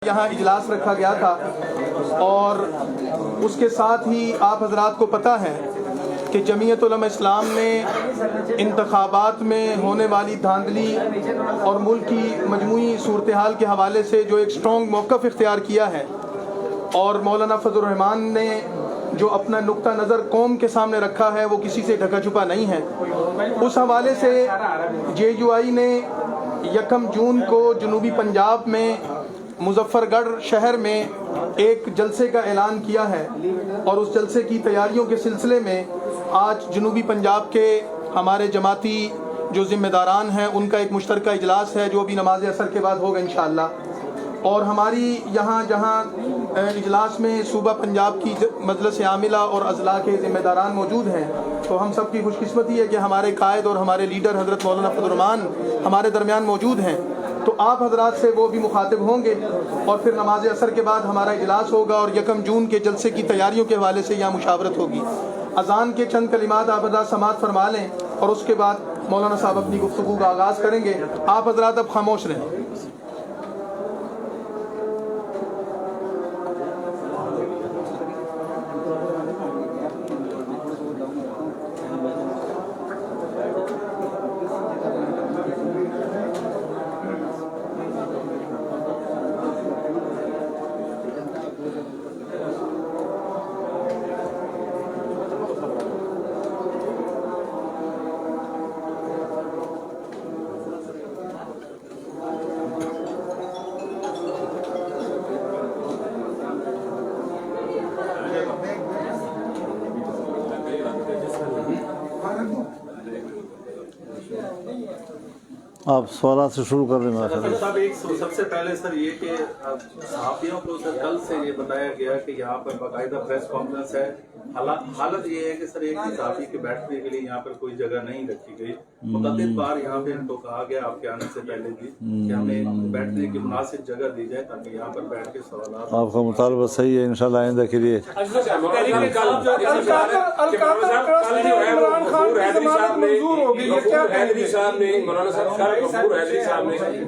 یہاں اجلاس رکھا گیا تھا، اور اس کے ساتھ ہی آپ حضرات کو پتہ ہے کہ جمعیت علماء اسلام نے انتخابات میں ہونے والی دھاندلی اور ملک کی مجموعی صورتحال کے حوالے سے جو ایک سٹرونگ موقف اختیار کیا ہے، اور مولانا فضل الرحمان نے جو اپنا نقطہ نظر قوم کے سامنے رکھا ہے وہ کسی سے ڈھکا چھپا نہیں ہے، اس حوالے سے جے یو آئی نے 1 جون کو جنوبی پنجاب میں مظفر گڑھ شہر میں ایک جلسے کا اعلان کیا ہے، اور اس جلسے کی تیاریوں کے سلسلے میں آج جنوبی پنجاب کے ہمارے جماعتی جو ذمہ داران ہیں ان کا ایک مشترکہ اجلاس ہے جو بھی نماز عصر کے بعد ہوگا انشاءاللہ۔ اور ہماری یہاں جہاں اجلاس میں صوبہ پنجاب کی مجلس عاملہ اور اضلاع کے ذمہ داران موجود ہیں، تو ہم سب کی خوش قسمتی ہے کہ ہمارے قائد اور ہمارے لیڈر حضرت مولانا فضل الرحمان ہمارے درمیان موجود ہیں، تو آپ حضرات سے وہ بھی مخاطب ہوں گے، اور پھر نماز عصر کے بعد ہمارا اجلاس ہوگا اور 1 جون کے جلسے کی تیاریوں کے حوالے سے یہاں مشاورت ہوگی۔ اذان کے چند کلمات آپ حضرات سماعت فرما لیں، اور اس کے بعد مولانا صاحب اپنی گفتگو کا آغاز کریں گے۔ آپ حضرات اب خاموش رہیں۔ آپ سوالات سے شروع کر دیں۔ صاحب ایک سب سے پہلے سر یہ کہ صحافیوں کو سر کل سے یہ بتایا گیا کہ یہاں پر باقاعدہ پریس کانفرنس ہے، حالت یہ ہے کہ سر ایک صحافی کے بیٹھنے کے لیے یہاں پر کوئی جگہ نہیں رکھی گئی، متعدد بار یہاں پہ ان کو کہا گیا آپ کے آنے سے پہلے بھی کہ ہمیں بیٹھنے کی مناسب جگہ دی جائے تاکہ یہاں پر بیٹھ کے سوالات۔ آپ کا مطالبہ صحیح ہے، انشاءاللہ آئندہ کے لیے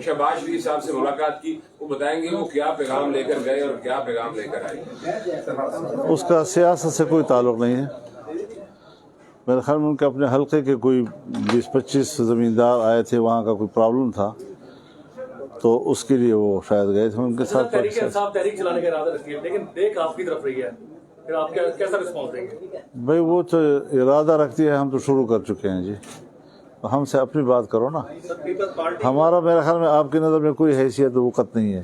شہباز شریف صاحب سے ملاقات کی، وہ بتائیں گے وہ کیا پیغام لے کر گئے اور کیا پیغام لے کر آئے۔ اس کا سیاست سے کوئی تعلق نہیں ہے، میرے خیال میں ان کے اپنے حلقے کے کوئی 20-25 زمیندار آئے تھے، وہاں کا کوئی پرابلم تھا تو اس کے لیے وہ شاید گئے تھے ان کے ساتھ۔ تحریک چلانے کا ارادہ رکھتی ہے لیکن دیکھ آپ کی طرف رہی ہے، پھر آپ کیسا رسپانس دیں گے؟ بھائی وہ تو ارادہ رکھتی ہے، ہم تو شروع کر چکے ہیں جی، ہم سے اپنی بات کرو نا۔ ہمارا میرے خیال میں آپ کی نظر میں کوئی حیثیت وقت نہیں ہے،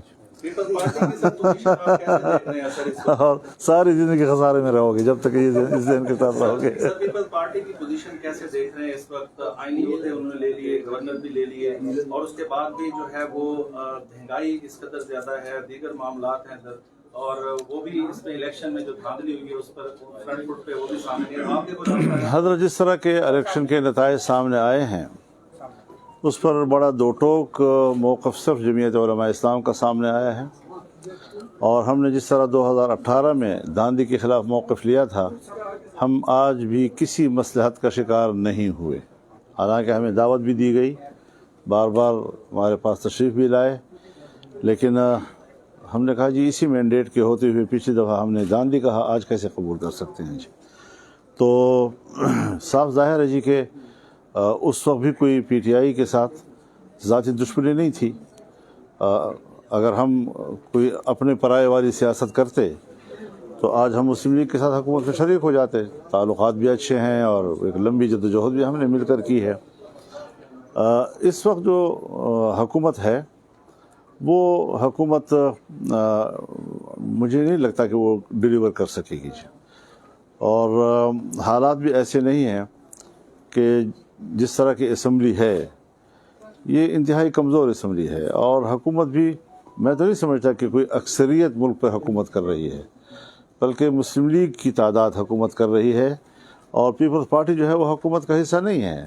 اور ساری زندگی خسارے میں رہو گے جب تک یہ اس دن کے ساتھ رہو گے۔ پیپلز پارٹی کی پوزیشن کیسے دیکھ رہے ہیں اس وقت؟ آئینی عہدے انہوں نے لے لیے، گورنر بھی لے لیے، اور اس کے بعد بھی جو ہے وہ مہنگائی اس قدر زیادہ ہے، دیگر معاملات ہیں اور وہ بھی اس میں الیکشن میں جو دھاندلی ہوئی ہے اس پر فرنٹ فٹ پہ وہ بھی سامنے نہیں ہے۔ آپ کے حضرت جس طرح کے الیکشن کے نتائج سامنے آئے ہیں اس پر بڑا دو ٹوک موقف صرف جمعیت علماء اسلام کا سامنے آیا ہے، اور ہم نے جس طرح 2018 میں دھاندلی کے خلاف موقف لیا تھا، ہم آج بھی کسی مصلحت کا شکار نہیں ہوئے، حالانکہ ہمیں دعوت بھی دی گئی، بار بار ہمارے پاس تشریف بھی لائے، لیکن ہم نے کہا جی اسی مینڈیٹ کے ہوتے ہوئے پچھلی دفعہ ہم نے دھاندلی کہا، آج کیسے قبول کر سکتے ہیں جی۔ تو صاف ظاہر ہے جی کہ اس وقت بھی کوئی پی ٹی آئی کے ساتھ ذاتی دشمنی نہیں تھی، اگر ہم کوئی اپنے پرائے والی سیاست کرتے تو آج ہم مسلم لیگ کے ساتھ حکومت میں شریک ہو جاتے، تعلقات بھی اچھے ہیں اور ایک لمبی جدوجہد بھی ہم نے مل کر کی ہے۔ اس وقت جو حکومت ہے وہ حکومت مجھے نہیں لگتا کہ وہ ڈیلیور کر سکے گی جی، اور حالات بھی ایسے نہیں ہیں کہ جس طرح کی اسمبلی ہے یہ انتہائی کمزور اسمبلی ہے، اور حکومت بھی میں تو نہیں سمجھتا کہ کوئی اکثریت ملک پر حکومت کر رہی ہے، بلکہ مسلم لیگ کی تعداد حکومت کر رہی ہے، اور پیپلز پارٹی جو ہے وہ حکومت کا حصہ نہیں ہے،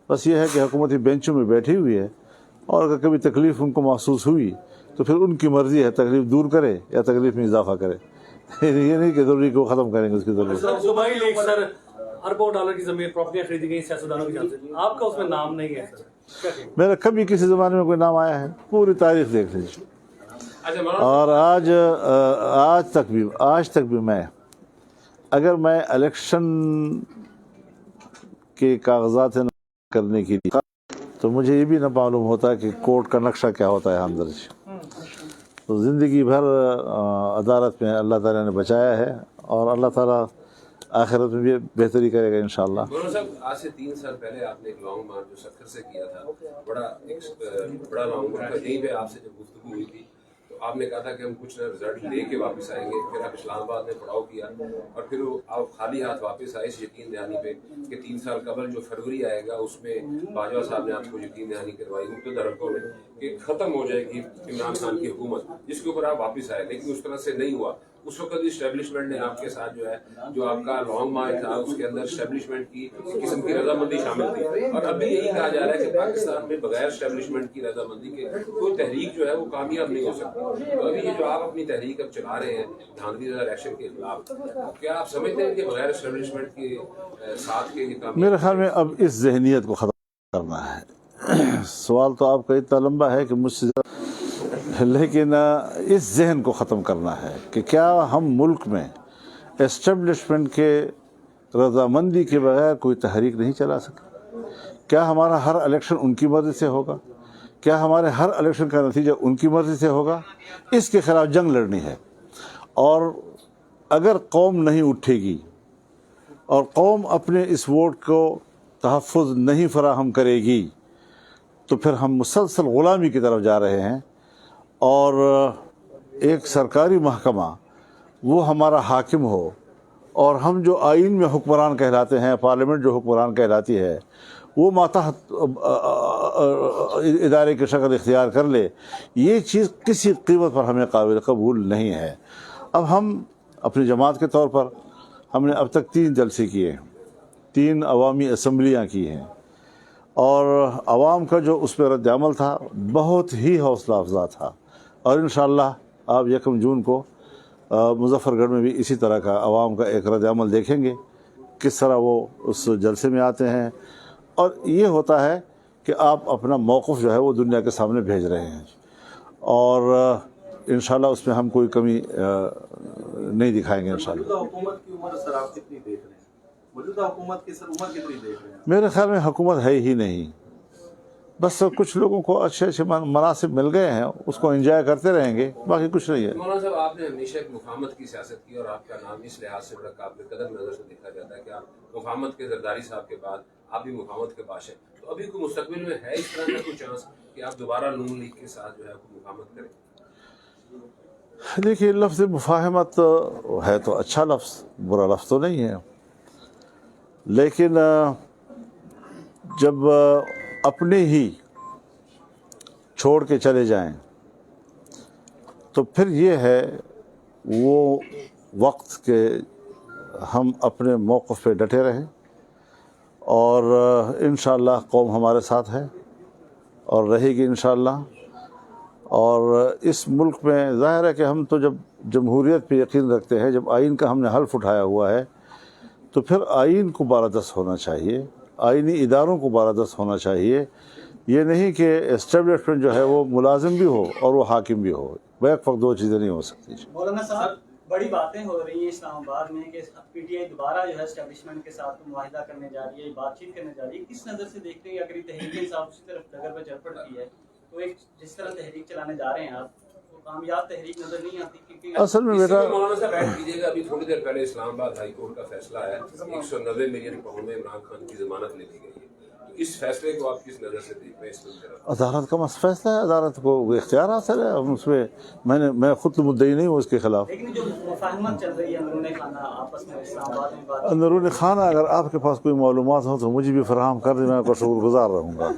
بس یہ ہے کہ حکومتی بینچوں میں بیٹھی ہوئی ہے، اور اگر کبھی تکلیف ان کو محسوس ہوئی تو پھر ان کی مرضی ہے تکلیف دور کرے یا تکلیف میں اضافہ کرے، یہ نہیں کہ ضروری کو ختم کریں گے اس کی ضرورت۔ صوبائی لیگ سر اربوں ڈالر کی زمین پراپرٹیاں خریدی گئی سیاستدانوں کی جانب سے، آپ کا اس میں نام نہیں ہے سر؟ میرا کبھی کسی زمانے میں کوئی نام آیا ہے؟ پوری تاریخ دیکھ لیجیے۔ اچھا مولانا اور آج تک بھی میں اگر میں الیکشن کے کاغذات کرنے کی تو مجھے یہ بھی نہ معلوم ہوتا کہ کورٹ کا نقشہ کیا ہوتا ہے ہمدرد. تو زندگی بھر عدالت میں اللہ تعالیٰ نے بچایا ہے اور اللہ تعالیٰ آخرت میں بھی بہتری کرے گا انشاءاللہ. مولانا صاحب آج سے 3 سال پہلے آپ نے ایک لانگ مارچ جو سکھر سے کیا تھا, بڑا لانگ مارچ تھا, یہیں پہ آپ سے جب گفتگو ہوئی تھی تو آپ نے کہا تھا کہ ہم کچھ نہ رزلٹ لے کے واپس آئیں گے. پھر آپ اسلام آباد میں پڑاؤ کیا اور پھر آپ خالی ہاتھ واپس آئے اس یقین دہانی پہ کہ 3 سال قبل جو فروری آئے گا اس میں باجوہ صاحب نے آپ کو یقین دہانی کروائی مقتدر حلقوں میں کہ ختم ہو جائے گی عمران خان کی حکومت, جس کے اوپر آپ واپس آئے. لیکن اس طرح سے نہیں ہوا. اس وقت اسٹیبلشمنٹ نے آپ کے ساتھ جو ہے جو آپ کا لانگ مارچ تھا اس کے اندر اسٹیبلشمنٹ کی قسم کی رضامندی شامل تھی, اور ابھی یہی کہا جا رہا ہے کہ پاکستان میں بغیر اسٹیبلشمنٹ کی رضامندی کے کوئی تحریک جو ہے وہ کامیاب نہیں ہو سکتی. تو ابھی یہ جو آپ اپنی تحریک اب چلا رہے ہیں دھاندلی الیکشن کے خلاف, کیا آپ سمجھتے ہیں کہ بغیر اسٹیبلشمنٹ کے ساتھ کے میرے خیال میں اب اس ذہنیت کو ختم کرنا ہے. سوال تو آپ کا اتنا لمبا ہے کہ مجھ سے, لیکن اس ذہن کو ختم کرنا ہے کہ کیا ہم ملک میں اسٹیبلشمنٹ کے رضامندی کے بغیر کوئی تحریک نہیں چلا سکتے؟ کیا ہمارا ہر الیکشن ان کی مرضی سے ہوگا؟ کیا ہمارے ہر الیکشن کا نتیجہ ان کی مرضی سے ہوگا؟ اس کے خلاف جنگ لڑنی ہے. اور اگر قوم نہیں اٹھے گی اور قوم اپنے اس ووٹ کو تحفظ نہیں فراہم کرے گی تو پھر ہم مسلسل غلامی کی طرف جا رہے ہیں, اور ایک سرکاری محکمہ وہ ہمارا حاکم ہو اور ہم جو آئین میں حکمران کہلاتے ہیں, پارلیمنٹ جو حکمران کہلاتی ہے, وہ ماتحت ادارے کی شکل اختیار کر لے, یہ چیز کسی قیمت پر ہمیں قابل قبول نہیں ہے. اب ہم اپنی جماعت کے طور پر ہم نے اب تک 3 جلسے کیے ہیں, 3 عوامی اسمبلیاں کی ہیں, اور عوام کا جو اس پہ رد عمل تھا بہت ہی حوصلہ افزا تھا. اور انشاءاللہ آپ 1 جون کو مظفر گڑھ میں بھی اسی طرح کا عوام کا ایک رد عمل دیکھیں گے, کس طرح وہ اس جلسے میں آتے ہیں. اور یہ ہوتا ہے کہ آپ اپنا موقف جو ہے وہ دنیا کے سامنے بھیج رہے ہیں, اور انشاءاللہ اس میں ہم کوئی کمی نہیں دکھائیں گے انشاءاللہ. موجودہ حکومت کی عمر سر آپ کتنی دیکھ رہے ہیں؟ موجودہ حکومت کی سر عمر کتنی دیکھ رہے ہیں؟ میرے خیال میں حکومت ہے ہی نہیں, بس کچھ لوگوں کو اچھے مناصب مل گئے ہیں, اس کو انجوائے کرتے رہیں گے, باقی کچھ نہیں ہے. مولانا صاحب آپ نے ہمیشہ ایک مفاہمت کی سیاست کی, اور آپ کا نام اس لحاظ سے بڑا قابل قدر نظر سے دیکھا جاتا ہے کہ آپ مفاہمت کے زرداری صاحب کے بعد آپ بھی مفاہمت کے باش ہیں. تو ابھی کوئی مستقبل میں ہے اس طرح کا کوئی چانس کہ آپ دوبارہ نون لیگ کے ساتھ جو ہے کوئی مفاہمت کریں؟ دیکھیے, لفظ مفاہمت ہے تو اچھا لفظ, برا لفظ تو نہیں ہے, لیکن جب اپنے ہی چھوڑ کے چلے جائیں تو پھر یہ ہے وہ وقت کہ ہم اپنے موقف پہ ڈٹے رہیں, اور انشاءاللہ قوم ہمارے ساتھ ہے اور رہے گی انشاءاللہ. اور اس ملک میں ظاہر ہے کہ ہم تو جب جمہوریت پہ یقین رکھتے ہیں, جب آئین کا ہم نے حلف اٹھایا ہوا ہے تو پھر آئین کو بالادست ہونا چاہیے, آئینی اداروں کو بالادست ہونا چاہیے. یہ نہیں کہ اسٹیبلشمنٹ جو ہے وہ ملازم بھی ہو اور وہ حاکم بھی ہو, بیک وقت 2 چیزیں نہیں ہو سکتی. مولانا صاحب, بڑی باتیں ہو رہی ہیں اسلام آباد میں کہ پی ٹی آئی دوبارہ جو ہے اسٹیبلشمنٹ کے ساتھ معاہدہ کرنے جا رہی ہے, بات چیت کرنے جا رہی ہے. کس نظر سے دیکھتے ہیں اگر یہ تحریک انصاف اسی طرف ڈگر پہ چل پڑتی ہے تو ایک جس طرح تحریک چلانے جا رہے ہیں آپ, تو کامیاب تحریک نظر نہیں آتی؟ کیونکہ اصل میں بیٹا, مولانا صاحب بیٹھ کیجیے گا, ابھی تھوڑی دیر پہلے اسلام آباد ہائی کورٹ کا فیصلہ ہے, 190 ملین پاؤنڈ میں عمران خان کی ضمانت لے لی گئی ہے. اس فیصلے کو آپ کس نظر سے دیکھ رہے ہیں؟ عدالت کا فیصلہ ہے, عدالت کو اختیار حاصل ہے, اس میں میں خود مدعی نہیں ہوں اس کے خلاف. لیکن جو مفاہمت چل رہی ہے اندرون خانہ آپس میں اسلام آباد میں بات, اندرون خانہ اگر آپ کے پاس کوئی معلومات ہوں تو مجھے بھی فراہم کر دیں, میں آپ کا شکر گزار رہوں گا.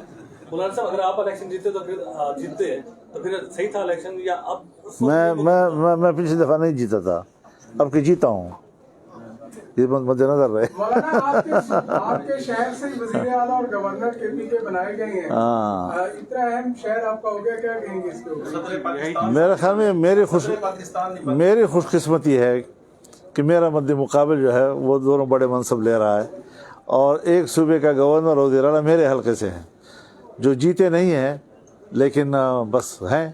مولانا صاحب اگر آپ الیکشن جیتے تو پھر جیتے تو پھر صحیح تھا الیکشن, یا اب میں پچھلی دفعہ نہیں جیتا تھا, اب کہ جیتا ہوں, یہ مد نظر رہے. مولانا آپ کے شہر سے وزیر اعلیٰ اور گورنر کے پی کے بنائے گئے ہیں, اتنا اہم شہر آپ کا ہو گیا, کیا کہیں گے اس کے اوپر؟ میرے خیال میں میری خوش قسمتی ہے کہ میرا مد مقابل جو ہے وہ دونوں بڑے منصب لے رہا ہے, اور ایک صوبے کا گورنر اور وزیر اعلیٰ میرے حلقے سے ہیں. جو جیتے نہیں ہیں لیکن بس ہیں.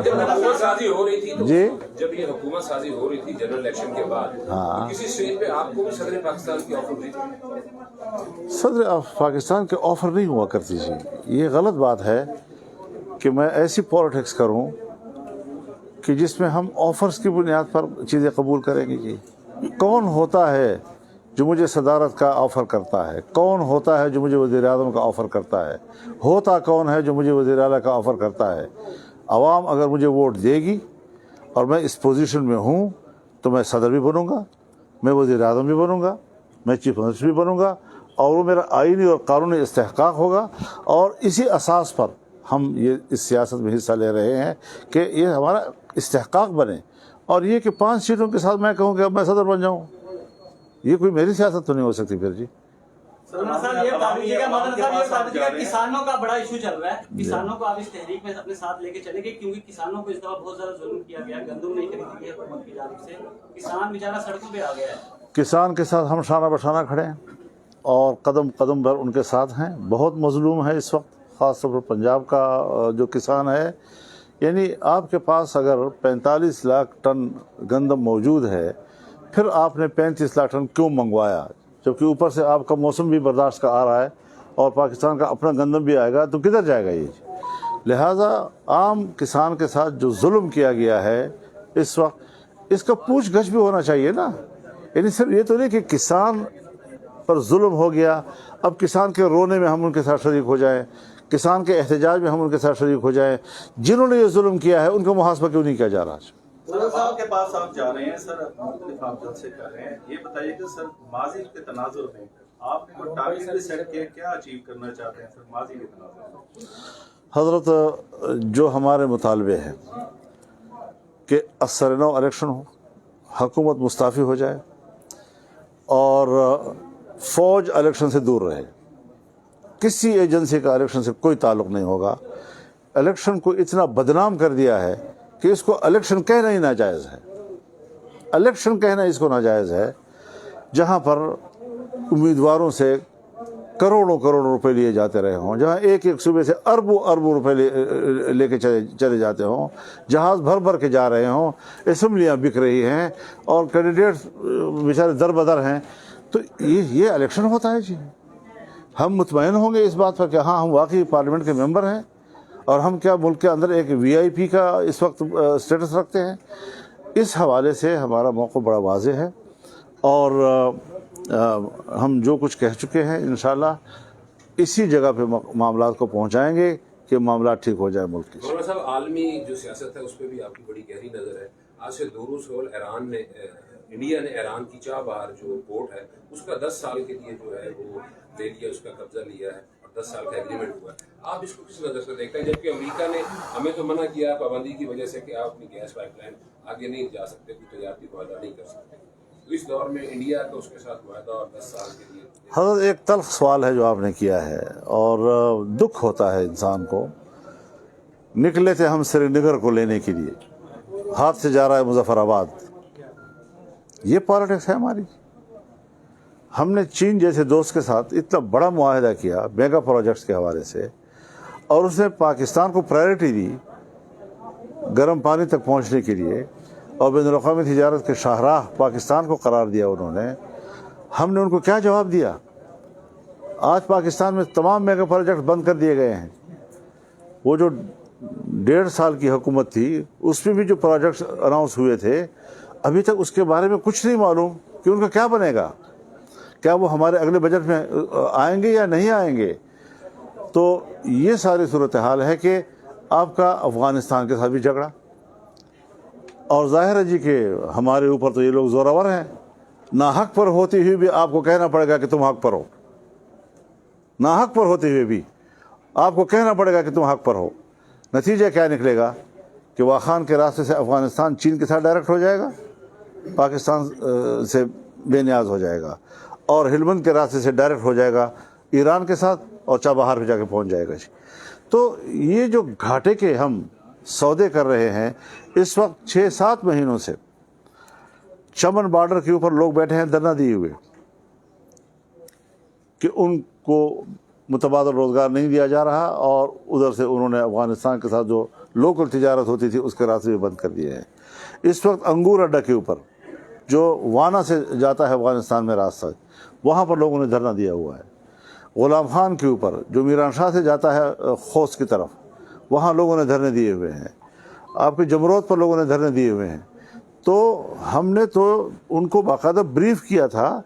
جب حکومت سازی ہو رہی تھی تو جی جب یہ حکومت سازی ہو رہی تھی جنرل الیکشن کے بعد تو کسی اسٹیج پہ آپ کو بھی صدر پاکستان کی آفر ہوئی تھی؟ صدر پاکستان کے آفر نہیں ہوا کرتی جی. یہ غلط بات ہے کہ میں ایسی پالیٹکس کروں کہ جس میں ہم آفرز کی بنیاد پر چیزیں قبول کریں گے جی. کون ہوتا ہے جو مجھے صدارت کا آفر کرتا ہے؟ کون ہوتا ہے جو مجھے وزیر اعظم کا آفر کرتا ہے؟ ہوتا کون ہے جو مجھے وزیر اعلیٰ کا آفر کرتا ہے؟ عوام اگر مجھے ووٹ دے گی اور میں اس پوزیشن میں ہوں تو میں صدر بھی بنوں گا، میں وزیر اعظم بھی بنوں گا، میں چیف منسٹر بھی بنوں گا، اور وہ میرا آئینی اور قانونی استحقاق ہوگا. اور اسی اساس پر ہم یہ اس سیاست میں حصہ لے رہے ہیں کہ یہ ہمارا استحقاق بنے. اور یہ کہ 5 سیٹوں کے ساتھ میں کہوں کہ اب میں صدر بن جاؤں، یہ کوئی میری سیاست تو نہیں ہو سکتی پھر جی. کسانوں کا بڑا ایشو چل رہا ہے، کسانوں کو آپ اس تحریک میں اپنے ساتھ لے کے چلیں گے کیونکہ کسانوں کو اس دفعہ بہت زیادہ ظلم کیا گیا، گندم نہیں خریدی گئی حکومت کی جانب سے، کسان بیچارہ سڑکوں پہ آ گیا ہے. کسان کے ساتھ ہم شانہ بشانہ کھڑے ہیں اور قدم قدم پر ان کے ساتھ ہیں. بہت مظلوم ہے اس وقت، خاص طور پر پنجاب کا جو کسان ہے. یعنی آپ کے پاس اگر 45 لاکھ ٹن گندم موجود ہے، پھر آپ نے 35 لاکھ ٹن کیوں منگوایا؟ جبکہ اوپر سے آپ کا موسم بھی برداشت کا آ رہا ہے اور پاکستان کا اپنا گندم بھی آئے گا، تو کدھر جائے گا یہ؟ لہٰذا عام کسان کے ساتھ جو ظلم کیا گیا ہے اس وقت، اس کا پوچھ گچھ بھی ہونا چاہیے نا. یعنی صرف یہ تو نہیں کہ کسان پر ظلم ہو گیا، اب کسان کے رونے میں ہم ان کے ساتھ شریک ہو جائیں، کسان کے احتجاج میں ہم ان کے ساتھ شریک ہو جائیں. جنہوں نے یہ ظلم کیا ہے ان کا محاسبہ کیوں نہیں کیا جا رہا؟ سر عوام کے پاس آپ جا رہے ہیں، سر مختلف آپ جلسے کر رہے ہیں، یہ بتائیے کہ سر ماضی کے تناظر میں آپ نے کوئی ٹارگیٹ بھی سیٹ کیا، کیا اچیو کرنا چاہتے ہیں سر ماضی کے تناظر میں؟ حضرت، جو ہمارے مطالبے ہیں کہ اثر نو الیکشن ہو، حکومت مستعفی ہو جائے اور فوج الیکشن سے دور رہے، کسی ایجنسی کا الیکشن سے کوئی تعلق نہیں ہوگا. الیکشن کو اتنا بدنام کر دیا ہے کہ اس کو الیکشن کہنا ہی ناجائز ہے. الیکشن کہنا اس کو ناجائز ہے جہاں پر امیدواروں سے کروڑوں روپے لیے جاتے رہے ہوں، جہاں ایک صوبے سے اربوں روپے لے کے چلے جاتے ہوں، جہاز بھر کے جا رہے ہوں، اسمبلیاں بک رہی ہیں اور کینڈیڈیٹس بیچارے در بدر ہیں. تو یہ الیکشن ہوتا ہے جی. ہم مطمئن ہوں گے اس بات پر کہ ہاں ہم واقعی پارلیمنٹ کے ممبر ہیں اور ہم کیا ملک کے اندر ایک VIP کا اس وقت اسٹیٹس رکھتے ہیں. اس حوالے سے ہمارا موقف بڑا واضح ہے اور ہم جو کچھ کہہ چکے ہیں انشاءاللہ اسی جگہ پہ معاملات کو پہنچائیں گے کہ معاملات ٹھیک ہو جائے ملک کی. مولانا صاحب، عالمی جو سیاست ہے اس پہ بھی آپ کی بڑی گہری نظر ہے. آج سے 2 روز قبل انڈیا نے ایران کی چاہ بہار جو پورٹ ہے اس کا 10 سال کے لیے جو ہے وہ لے لیا، اس کا قبضہ لیا ہے اور 10 سال کا ایگریمنٹ ہوا ہے. آپ اس کو کس نظر سے دیکھتے ہیں؟ جبکہ امریکہ نے ہمیں تو منع کیا پابندی کی وجہ سے کہ آپ اپنی گیس پائپ لائن آگے نہیں جا سکتے، کوئی تجارتی معاہدہ نہیں کر سکتے. تو اس دور میں انڈیا کا اس کے ساتھ معاہدہ اور 10 سال کے لیے. حضرت، ایک تلخ سوال ہے جو آپ نے کیا ہے اور دکھ ہوتا ہے انسان کو. نکلے تھے ہم سری نگر کو لینے کے لیے، ہاتھ سے جا رہا ہے مظفر آباد. یہ پالیٹکس ہے ہماری. ہم نے چین جیسے دوست کے ساتھ اتنا بڑا معاہدہ کیا میگا پروجیکٹس کے حوالے سے، اور اس نے پاکستان کو پرائرٹی دی گرم پانی تک پہنچنے کے لیے، اور بین الاقوامی تجارت کے شاہراہ پاکستان کو قرار دیا انہوں نے. ہم نے ان کو کیا جواب دیا؟ آج پاکستان میں تمام میگا پروجیکٹ بند کر دیے گئے ہیں. وہ جو 1.5 سال کی حکومت تھی اس میں بھی جو پروجیکٹس اناؤنس ہوئے تھے ابھی تک اس کے بارے میں کچھ نہیں معلوم کہ ان کا کیا بنے گا، کیا وہ ہمارے اگلے بجٹ میں آئیں گے یا نہیں آئیں گے. تو یہ ساری صورتحال ہے کہ آپ کا افغانستان کے ساتھ بھی جھگڑا، اور ظاہر ہے جی کہ ہمارے اوپر تو یہ لوگ زوراور ہیں. ناحق پر ہوتی ہوئی بھی آپ کو کہنا پڑے گا کہ تم حق پر ہو. ناحق پر ہوتے ہوئے بھی آپ کو کہنا پڑے گا کہ تم حق پر ہو. نتیجہ کیا نکلے گا کہ واخان کے راستے سے افغانستان چین کے ساتھ ڈائریکٹ ہو جائے گا، پاکستان سے بے نیاز ہو جائے گا، اور ہلمند کے راستے سے ڈائریکٹ ہو جائے گا ایران کے ساتھ اور چابہار پہ جا کے پہنچ جائے گا. تو یہ جو گھاٹے کے ہم سودے کر رہے ہیں اس وقت 6-7 مہینوں سے چمن بارڈر کے اوپر لوگ بیٹھے ہیں دھرنا دیے ہوئے کہ ان کو متبادل روزگار نہیں دیا جا رہا، اور ادھر سے انہوں نے افغانستان کے ساتھ جو لوکل تجارت ہوتی تھی اس کے راستے بھی بند کر دیے ہیں۔ اس وقت انگور اڈا کے اوپر جو وانا سے جاتا ہے افغانستان میں راستہ، وہاں پر لوگوں نے دھرنا دیا ہوا ہے۔ غلام خان کے اوپر جو میران شاہ سے جاتا ہے خوست کی طرف، وہاں لوگوں نے دھرنے دیے ہوئے ہیں۔ آپ کے جمرود پر لوگوں نے دھرنے دیے ہوئے ہیں۔ تو ہم نے تو ان کو باقاعدہ بریف کیا تھا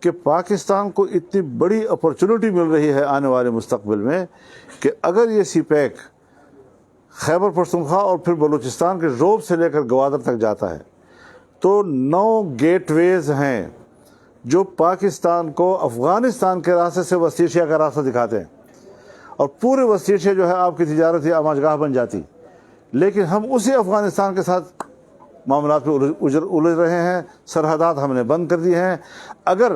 کہ پاکستان کو اتنی بڑی اپرچونٹی مل رہی ہے آنے والے مستقبل میں کہ اگر یہ سی پیک خیبر پختونخوا اور پھر بلوچستان کے روب سے لے کر گوادر تک جاتا ہے تو 9 گیٹ ویز ہیں جو پاکستان کو افغانستان کے راستے سے وسط ایشیا کا راستہ دکھاتے ہیں، اور پورے وسط ایشیا جو ہے آپ کی تجارت یا آماجگاہ بن جاتی، لیکن ہم اسی افغانستان کے ساتھ معاملات پہ الجھ رہے ہیں۔ سرحدات ہم نے بند کر دی ہیں۔ اگر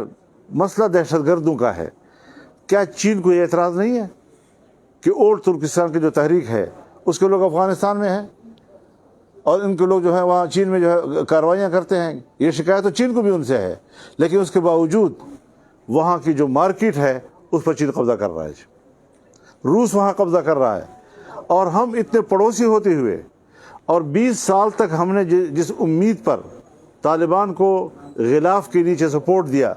مسئلہ دہشت گردوں کا ہے، کیا چین کو یہ اعتراض نہیں ہے کہ اولڈ ترکستان کی جو تحریک ہے اس کے لوگ افغانستان میں ہیں، اور ان کے لوگ جو ہے وہاں چین میں جو ہے کارروائیاں کرتے ہیں؟ یہ شکایت تو چین کو بھی ان سے ہے، لیکن اس کے باوجود وہاں کی جو مارکیٹ ہے اس پر چین قبضہ کر رہا ہے، روس وہاں قبضہ کر رہا ہے، اور ہم اتنے پڑوسی ہوتے ہوئے اور 20 سال تک ہم نے جس امید پر طالبان کو غلاف کے نیچے سپورٹ دیا،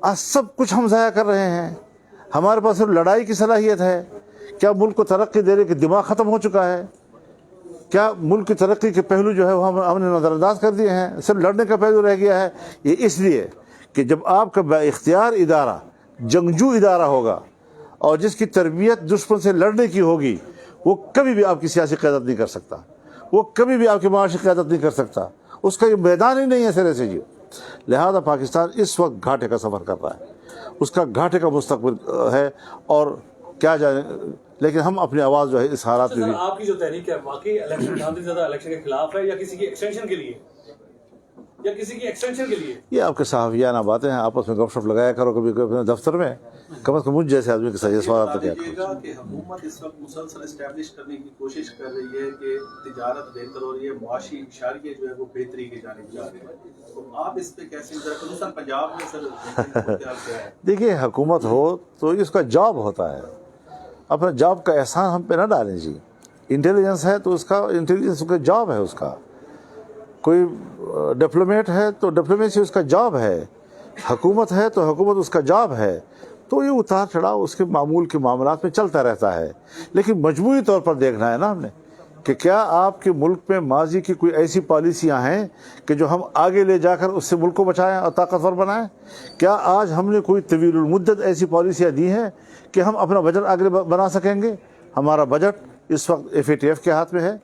آج سب کچھ ہم ضائع کر رہے ہیں۔ ہمارے پاس صرف لڑائی کی صلاحیت ہے؟ کیا ملک کو ترقی دینے کے دماغ ختم ہو چکا ہے؟ کیا ملک کی ترقی کے پہلو جو ہے وہ ہم نے نظر انداز کر دیے ہیں؟ صرف لڑنے کا پہلو رہ گیا ہے۔ یہ اس لیے کہ جب آپ کا با اختیار ادارہ جنگجو ادارہ ہوگا اور جس کی تربیت دشمن سے لڑنے کی ہوگی، وہ کبھی بھی آپ کی سیاسی قیادت نہیں کر سکتا، وہ کبھی بھی آپ کی معاشی قیادت نہیں کر سکتا، اس کا یہ میدان ہی نہیں ہے سرے سے۔ لہذا پاکستان اس وقت گھاٹے کا سفر کر رہا ہے، اس کا گھاٹے کا مستقبل ہے، اور کیا جانے، لیکن ہم اپنی آواز جو ہے اس حالات میں بھی۔ آپ کی جو تحریک ہے واقعی الیکشن زیادہ الیکشن کے خلاف ہے یا کسی کی ایکسٹینشن کے لیے، یا کسی کی ایکسٹینشن کے لیے؟ یہ آپ کے صحافیانہ باتیں ہیں، آپس میں گپ شپ لگایا کرو کبھی اپنے دفتر میں، کم از کم مجھ جیسے آدمی کے ساتھ یہ سوال آپ کیا کہ حکومت اس وقت مسلسل اسٹیبلش کرنے کی کوشش کر رہی ہے کہ تجارت بہتر ہو رہی ہے، معاشی اشاریے جو ہے وہ بہتری کی جانب جا رہے ہیں، تو آپ اس پہ کیسے خصوصاً پنجاب میں سر کیا ہے؟ دیکھیے، حکومت ہو تو اس کا جاب ہوتا ہے، اپنا جاب کا احسان ہم پہ نہ ڈالیں جی۔ انٹیلیجنس ہے تو اس کا انٹیلیجنس کا جاب ہے، اس کا کوئی ڈپلومیٹ ہے تو ڈپلومیسی اس کا جاب ہے، حکومت ہے تو حکومت اس کا جاب ہے۔ تو یہ اتار چڑھاؤ اس کے معمول کے معاملات میں چلتا رہتا ہے، لیکن مجموعی طور پر دیکھنا ہے نا ہم نے کہ کیا آپ کے ملک میں ماضی کی کوئی ایسی پالیسیاں ہیں کہ جو ہم آگے لے جا کر اس سے ملک کو بچائیں اور طاقتور بنائیں؟ کیا آج ہم نے کوئی طویل المدت ایسی پالیسیاں دی ہیں کہ ہم اپنا بجٹ آگے بنا سکیں گے؟ ہمارا بجٹ اس وقت FATF کے ہاتھ میں ہے،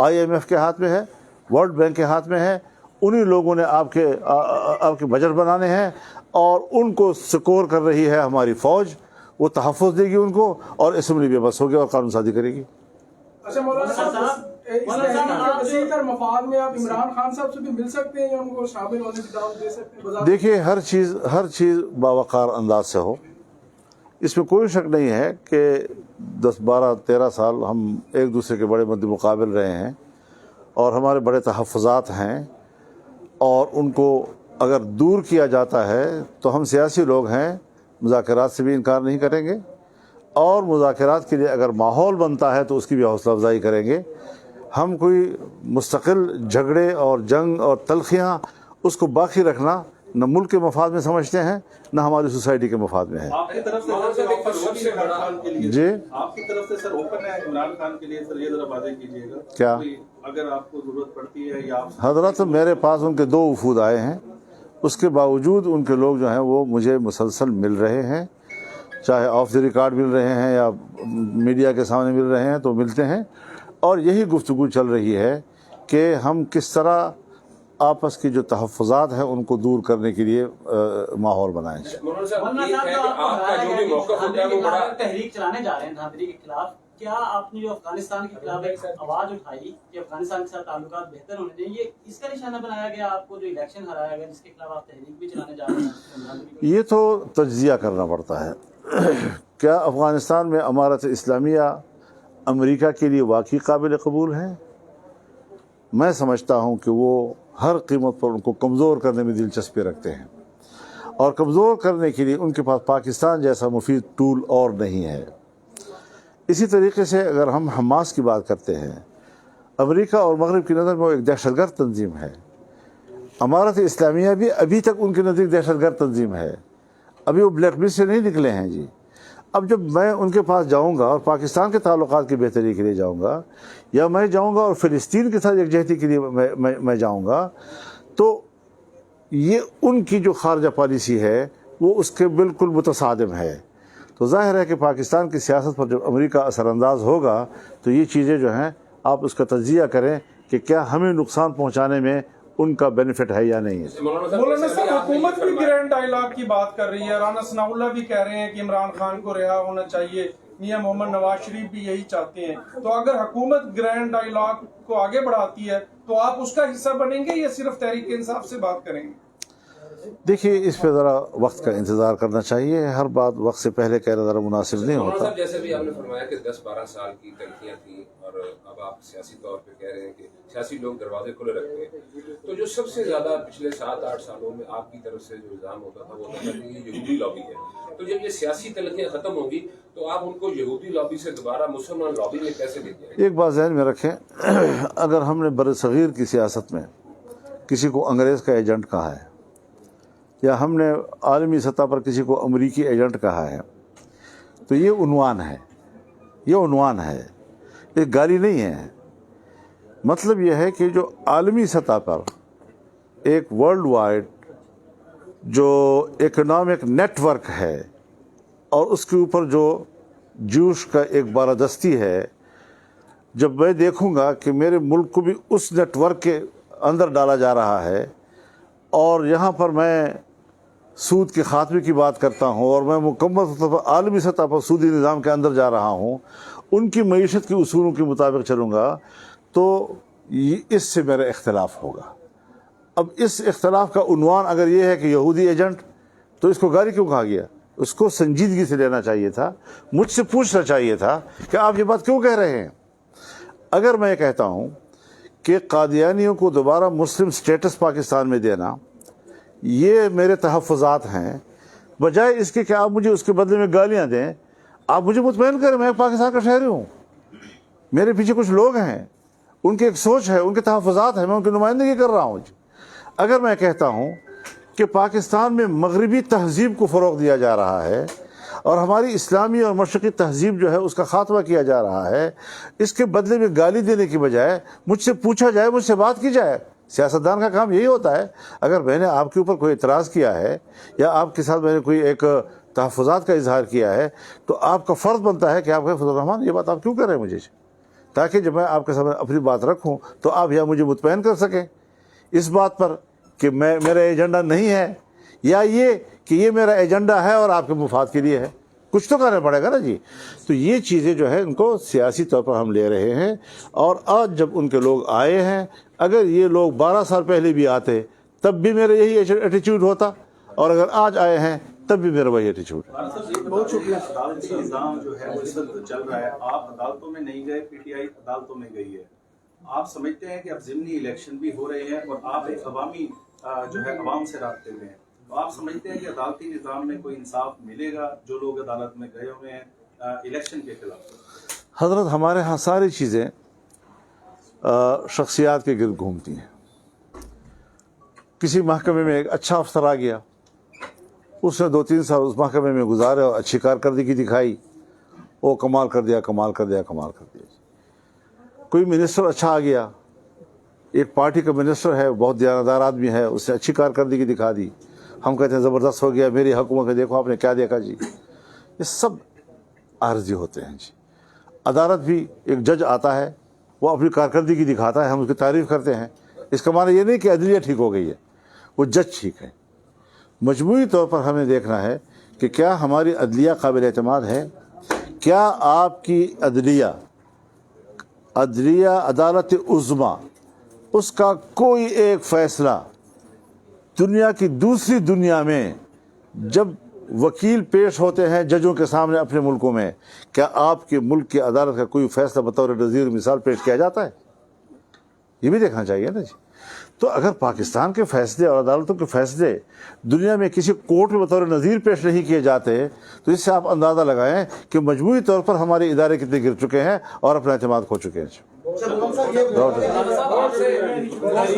IMF کے ہاتھ میں ہے، ورلڈ بینک کے ہاتھ میں ہے۔ انہی لوگوں نے آپ کے بجٹ بنانے ہیں، اور ان کو سکور کر رہی ہے ہماری فوج، وہ تحفظ دے گی ان کو، اور اسمبلی بھی بس ہوگی اور قانون سازی کرے گی۔ اچھا مولانا صاحب، اس تحریک کے وسیع تر مفاد میں آپ عمران خان صاحب سے بھی مل سکتے ہیں یا ان کو شامل ہونے کی دعوت دے سکتے ہیں؟ دیکھیے، ہر چیز باوقار انداز سے ہو، اس میں کوئی شک نہیں ہے کہ 10 12 13 سال ہم ایک دوسرے کے بڑے مد مقابل رہے ہیں، اور ہمارے بڑے تحفظات ہیں، اور ان کو اگر دور کیا جاتا ہے تو ہم سیاسی لوگ ہیں، مذاکرات سے بھی انکار نہیں کریں گے، اور مذاکرات کے لیے اگر ماحول بنتا ہے تو اس کی بھی حوصلہ افزائی کریں گے۔ ہم کوئی مستقل جھگڑے اور جنگ اور تلخیاں اس کو باقی رکھنا نہ ملک کے مفاد میں سمجھتے ہیں، نہ ہماری سوسائٹی کے مفاد میں ہے۔ آپ کی طرف سے عمران خان کے لیے، جی آپ کی طرف سے سر اوپن ہے عمران خان کے لیے؟ سر یہ ذرا واضح کیجیے گا کیا اگر آپ کو ضرورت پڑتی ہے یا آپ حضرت، میرے پاس ان کے 2 وفود آئے ہیں، اس کے باوجود ان کے لوگ جو ہیں وہ مجھے مسلسل مل رہے ہیں، چاہے آف دی ریکارڈ مل رہے ہیں یا میڈیا کے سامنے مل رہے ہیں تو ملتے ہیں، اور یہی گفتگو چل رہی ہے کہ ہم کس طرح آپس کی جو تحفظات ہیں ان کو دور کرنے کے لیے ماحول بنائیں۔ مولانا صاحب، آپ کا جو بھی موقف ہوتا ہے وہ بڑا تحریک چلانے جا رہے ہیں دھاندلی کے خلاف، کیا آپ نے جو افغانستان کے خلاف ایک آواز اٹھائی کہ افغانستان کے ساتھ تعلقات بہتر ہونے چاہیے، یہ اس کا نشانہ بنایا گیا آپ کو جو الیکشن ہرایا گیا جس کے خلاف آپ تحریک بھی چلانے جا رہے ہیں؟ یہ تو تجزیہ کرنا پڑتا ہے۔ کیا افغانستان میں امارت اسلامیہ امریکہ کے لیے واقعی قابل قبول ہے؟ میں سمجھتا ہوں کہ وہ ہر قیمت پر ان کو کمزور کرنے میں دلچسپی رکھتے ہیں، اور کمزور کرنے کے لیے ان کے پاس پاکستان جیسا مفید ٹول اور نہیں ہے۔ اسی طریقے سے اگر ہم حماس کی بات کرتے ہیں، امریکہ اور مغرب کی نظر میں وہ ایک دہشت گرد تنظیم ہے۔ امارت اسلامیہ بھی ابھی تک ان کے نزدیک دہشت گرد تنظیم ہے، ابھی وہ بلیک لسٹ سے نہیں نکلے ہیں جی۔ اب جب میں ان کے پاس جاؤں گا اور پاکستان کے تعلقات کی بہتری کے لیے جاؤں گا، یا میں جاؤں گا اور فلسطین کے ساتھ یکجہتی کے لیے میں جاؤں گا، تو یہ ان کی جو خارجہ پالیسی ہے وہ اس کے بالکل متصادم ہے۔ تو ظاہر ہے کہ پاکستان کی سیاست پر جب امریکہ اثر انداز ہوگا تو یہ چیزیں جو ہیں آپ اس کا تجزیہ کریں کہ کیا ہمیں نقصان پہنچانے میں ان کا بینیفٹ ہے یا نہیں ہے۔ مولانا صاحب حکومت بھی گرینڈ ڈائیلاگ کی بات کر رہی ہے، رانا ثناء اللہ بھی کہہ رہے ہیں کہ عمران خان کو رہا ہونا چاہیے، میاں محمد نواز شریف بھی یہی چاہتے ہیں، تو اگر حکومت گرینڈ ڈائیلاگ کو آگے بڑھاتی ہے تو آپ اس کا حصہ بنیں گے یا صرف تحریک انصاف سے بات کریں گے؟ دیکھیے اس پہ ذرا وقت کا انتظار کرنا چاہیے، ہر بات وقت سے پہلے کہنا ذرا مناسب نہیں ہوتا۔ صاحب جیسے بھی آپ نے فرمایا کہ 10-12 سال کی تلخیاں تھیں، اور اب آپ سیاسی طور پہ کہہ رہے ہیں کہ سیاسی لوگ دروازے کھلے رکھتے ہیں، تو جو سب سے زیادہ پچھلے 7-8 سالوں میں آپ کی طرف سے جو الزام ہوتا تھا وہ ہوتا تھا کہ یہ یہودی لابی ہے، تو جب یہ سیاسی تلخیاں ختم ہوں گی تو آپ ان کو یہودی لابی سے دوبارہ مسلمان لابی میں کیسے لے جائیں گے؟ ایک بات ذہن میں رکھیں، اگر ہم نے بر صغیر کی سیاست میں کسی کو انگریز کا ایجنٹ کہا ہے، یا ہم نے عالمی سطح پر کسی کو امریکی ایجنٹ کہا ہے، تو یہ عنوان ہے، یہ عنوان ہے، ایک گالی نہیں ہے۔ مطلب یہ ہے کہ جو عالمی سطح پر ایک ورلڈ وائڈ جو اکنامک نیٹ ورک ہے اور اس کے اوپر جو جوش کا ایک بالادستی ہے، جب میں دیکھوں گا کہ میرے ملک کو بھی اس نیٹ ورک کے اندر ڈالا جا رہا ہے، اور یہاں پر میں سود کے خاتمے کی بات کرتا ہوں، اور میں مکمل طور پر عالمی سطح پر سودی نظام کے اندر جا رہا ہوں، ان کی معیشت کے اصولوں کے مطابق چلوں گا، تو اس سے میرا اختلاف ہوگا۔ اب اس اختلاف کا عنوان اگر یہ ہے کہ یہودی ایجنٹ، تو اس کو گالی کیوں کہا گیا؟ اس کو سنجیدگی سے لینا چاہیے تھا، مجھ سے پوچھنا چاہیے تھا کہ آپ یہ بات کیوں کہہ رہے ہیں۔ اگر میں کہتا ہوں کہ قادیانیوں کو دوبارہ مسلم سٹیٹس پاکستان میں دینا یہ میرے تحفظات ہیں، بجائے اس کے کہ آپ مجھے اس کے بدلے میں گالیاں دیں، آپ مجھے مطمئن کریں میں پاکستان کا شہری ہوں، میرے پیچھے کچھ لوگ ہیں، ان کی ایک سوچ ہے، ان کے تحفظات ہیں، میں ان کی نمائندگی کر رہا ہوں۔ اگر میں کہتا ہوں کہ پاکستان میں مغربی تہذیب کو فروغ دیا جا رہا ہے اور ہماری اسلامی اور مشرقی تہذیب جو ہے اس کا خاتمہ کیا جا رہا ہے، اس کے بدلے میں گالی دینے کی بجائے مجھ سے پوچھا جائے، مجھ سے بات کی جائے۔ سیاستدان کا کام یہی ہوتا ہے۔ اگر میں نے آپ کے اوپر کوئی اعتراض کیا ہے یا آپ کے ساتھ میں نے کوئی ایک تحفظات کا اظہار کیا ہے، تو آپ کا فرض بنتا ہے کہ آپ کہیں فضل الرحمان یہ بات آپ کیوں کر رہے ہیں مجھے، تاکہ جب میں آپ کے سامنے اپنی بات رکھوں تو آپ یا مجھے مطمئن کر سکیں اس بات پر کہ میرا ایجنڈا نہیں ہے، یا یہ کہ یہ میرا ایجنڈا ہے اور آپ کے مفاد کے لیے ہے، کچھ تو کرنا پڑے گا نا جی۔ تو یہ چیزیں جو ہے ان کو سیاسی طور پر ہم لے رہے ہیں، اور آج جب ان کے لوگ آئے ہیں، اگر یہ لوگ 12 سال پہلے بھی آتے تب بھی میرا یہی ایٹیچیوڈ ہوتا، اور اگر آج آئے ہیں تب بھی میرا وہی ایٹیچیوڈ ہے۔ بہت شکریہ۔ عدالتی نظام جو ہے وہ اس وقت چل رہا ہے، آپ عدالتوں میں نہیں گئے، پی ٹی آئی عدالتوں میں گئی ہے، آپ سمجھتے ہیں کہ اب ضمنی الیکشن بھی ہو رہے ہیں اور آپ ایک عوامی جو ہے عوام سے رابطے میں ہیں، تو آپ سمجھتے ہیں کہ عدالتی نظام میں کوئی انصاف ملے گا جو لوگ عدالت میں گئے ہوئے ہیں الیکشن کے خلاف؟ حضرت ہمارے ہاں ساری چیزیں شخصیات کے گرد گھومتی ہیں۔ کسی محکمے میں ایک اچھا افسر آ گیا، اس نے 2-3 سال اس محکمے میں گزارے اور اچھی کارکردگی دکھائی، وہ کمال کر دیا، کمال کر دیا، کمال کر دیا۔ کوئی منسٹر اچھا آ گیا، ایک پارٹی کا منسٹر ہے، بہت دیانتدار آدمی ہے، اس نے اچھی کارکردگی دکھا دی، ہم کہتے ہیں زبردست ہو گیا، میری حکومت میں دیکھو آپ نے کیا دیکھا جی۔ یہ سب عارضی ہوتے ہیں جی۔ عدالت بھی ایک جج آتا ہے، وہ اپنی کارکردگی دکھاتا ہے، ہم اس کی تعریف کرتے ہیں، اس کا معنی یہ نہیں کہ عدلیہ ٹھیک ہو گئی ہے، وہ جج ٹھیک ہے۔ مجموعی طور پر ہمیں دیکھنا ہے کہ کیا ہماری عدلیہ قابل اعتماد ہے، کیا آپ کی عدلیہ عدالت عظمیٰ اس کا کوئی ایک فیصلہ دنیا کی دوسری دنیا میں جب وکیل پیش ہوتے ہیں ججوں کے سامنے اپنے ملکوں میں، کیا آپ کے ملک کی عدالت کا کوئی فیصلہ بطور نظیر مثال پیش کیا جاتا ہے؟ یہ بھی دیکھنا چاہیے نا جی۔ تو اگر پاکستان کے فیصلے اور عدالتوں کے فیصلے دنیا میں کسی کورٹ میں بطور نظیر پیش نہیں کیے جاتے تو اس سے آپ اندازہ لگائیں کہ مجموعی طور پر ہمارے ادارے کتنے گر چکے ہیں اور اپنا اعتماد کھو چکے ہیں. تحریک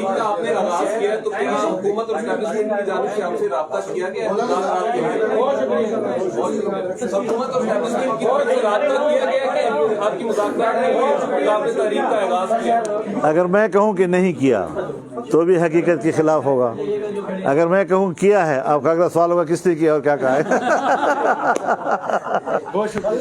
کا آپ نے آغاز کیا ہے تو کیا حکومت اور اسٹیبلشمنٹ کی جانب سے آپ سے رابطہ کیا گیا ہے؟ حکومت اور اسٹیبلشمنٹ کی طرف سے رابطہ کیا گیا ہے کہ آپ کی مذاکرات میں آپ نے تحریک کا آغاز کیا؟ اگر میں کہوں کہ نہیں کیا تو بھی حقیقت کے خلاف ہوگا. اگر میں کہوں کیا ہے، آپ کا اگلا سوال ہوگا کس نے کیا اور کیا کہا ہے. بہت شکریہ.